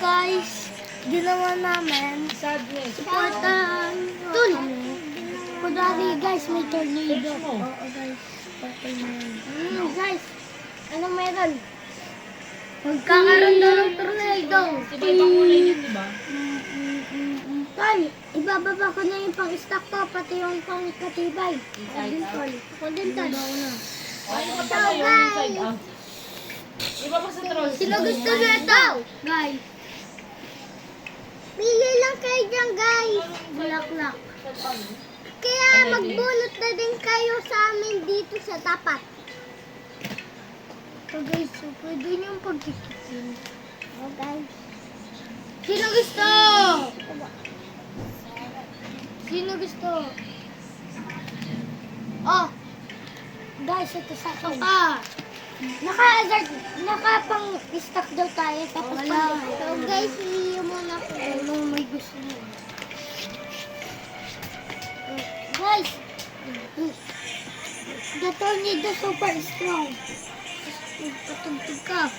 guys, ginawa namin. Sadness. Supportan. Tol. Kudari guys, may tornado. Oo guys. Supportan mo yan. Guys, ano meron? Magkakaroon daw ng tornado. Diba ibang kulay yun, diba? Tol, ibababa ko na yung pang-stock ko, pati yung pang-katibay. Ako din, Tol. Ay, iba pala yung inside out. Iba pa sa trolls. Sino gusto nito? Guys. Pili lang kayo dyan, guys. Bulaklak. Kaya magbunot na din kayo sa amin dito sa tapat. So guys, so pwede niyong pagkikitin. Oh guys. Sino gusto? Sino gusto? Oh. Guys, ito sa akin. Naka-pang-stock daw tayo. Tapos so guys, iyo muna ko. Anong may gusto mo? Guys, the tornado super strong. Patugtog ka.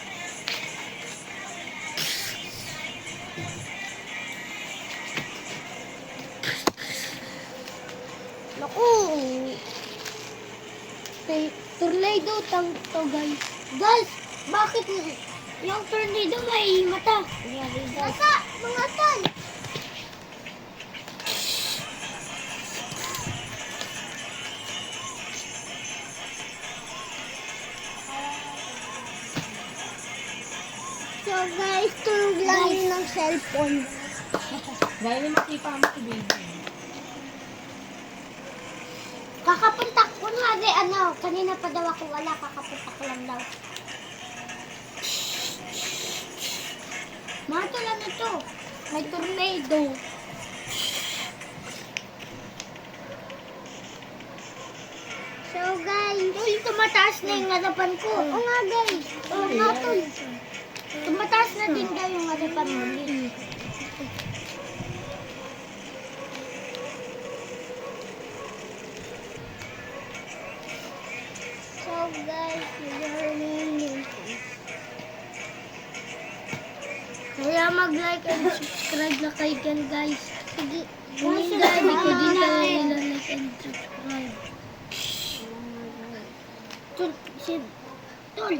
Naku. Okay, tornado to guys. Guys, bakit yung tornado may mata? Mata, mga tol. So guys, tulog lang yun ng cellphone. Dahil yung makipa mo si baby. Kakapunta ko nga kanina pa daw ako wala, kakapunta ko lang daw. Mga lang ito, may tornado. So guys, tumataas na yung harapan ko. Oo nga guys, oo nga tol. Tumataas na din daw yung harapan mo. So guys, kaya mag-like and subscribe na kayo dyan guys. Sige, hindi ko din na like and subscribe. Tol,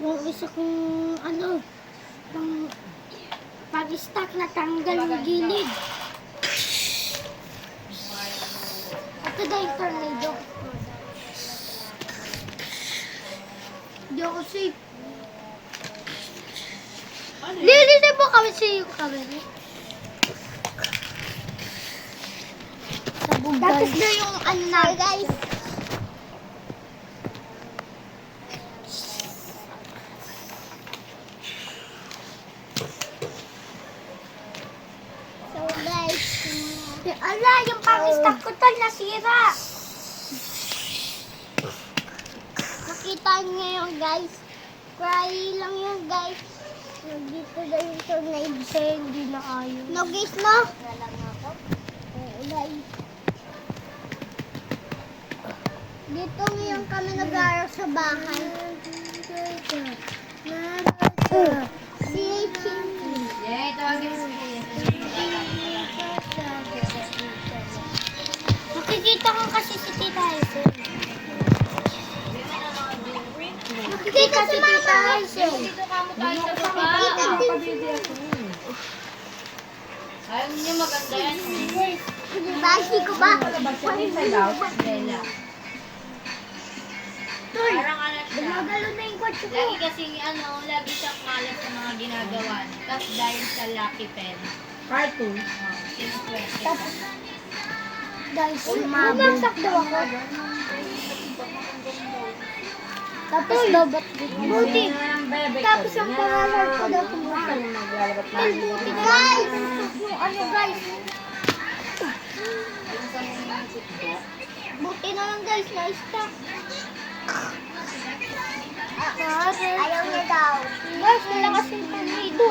yung isa kong pag-stack na tanggal yung gilid. Ito daw yung tornado. Hindi ako safe. Lilitin mo kami sa iyo kami. Tapos na yung na guys. So guys, ala, yung pang-stock ko tol nasira. Nakita niyo yung guys. Cry lang yun guys. Dito daw yung tornado. Kasi hindi na ayaw. No guys, no? Oo guys. Dito ngayon kami nag-aaral sa bahay. Si Chinky. Yay, tawagin mo si Nakikita ko kasi si Tita Hazel. Nakikita si Tita Hazel. Dito ka mo tayo sa baba. Ayaw niya maganda yan. Basi ko ba? Palabas siya inside out. Bella. Tol, Parang ano siya. gumagalo na yung kotse ko. Lagi kasing lagi siyang malas sa mga ginagawa. Tapos dahil sa Lucky Pen. Cartoon. Since 20. Tapos, guys, bumagsak daw ako. Tapos, dapat buti. Tapos, ang pangalan ko daw pumunta. Buti, guys! Yung guys. Buti na lang, guys, na-stop. Ayaw niya daw. Guys, malakas yung tornado.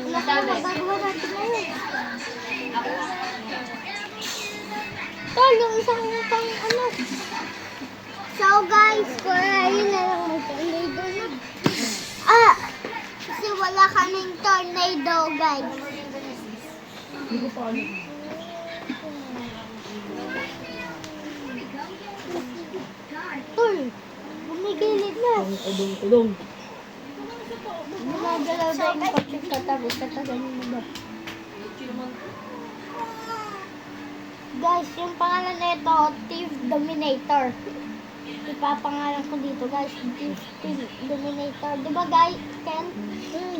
Magagawa natin ngayon. Tol, yung isang pang So guys, kurahin na lang may tornado na. Kasi wala kaming tornado, guys. Tol, bumigilid na. Udong. Gumagalaw daw yung kapit katabi. Kataganin mo ba? Guys, yung pangalan na ito, Thief Dominator. Ipapangalan ko dito, guys. Thief Dominator. Diba, guys? Ken?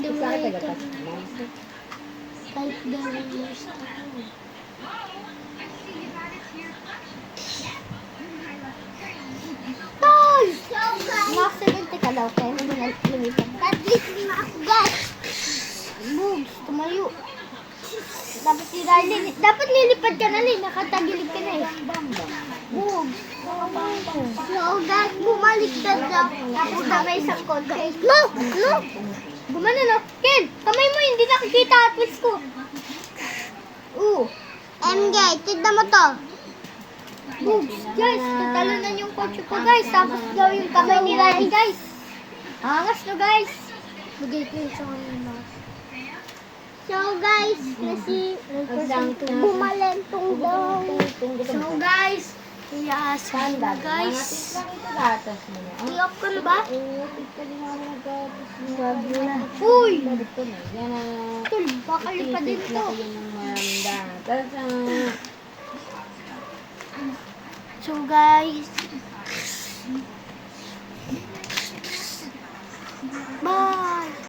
Dominator. Type Dominator. Tol! Na-accidente ka daw, Ken. Lumipat. At least na ako, guys. Moves, tumayo. Dapat lilipad ka na rin. Nakatagilid ka na eh. Moves. So, guys, bumalik ka daw. Tapos kamay sa konti. No! No! Gumana no? Ken, kamay mo, hindi nakikita atlas ko. MJ, tignan mo to. Moves. Guys, tatalunan yung kotse ko, guys. Tapos daw yung kamay ni Riley, guys. Angas no, guys. Bigay ko yung sa kanina. So, guys, kasi bumalentong daw. So, guys, iyasan na, guys. I-off ko na ba? Uy! Tul, baka lipa din to. So, guys, bye!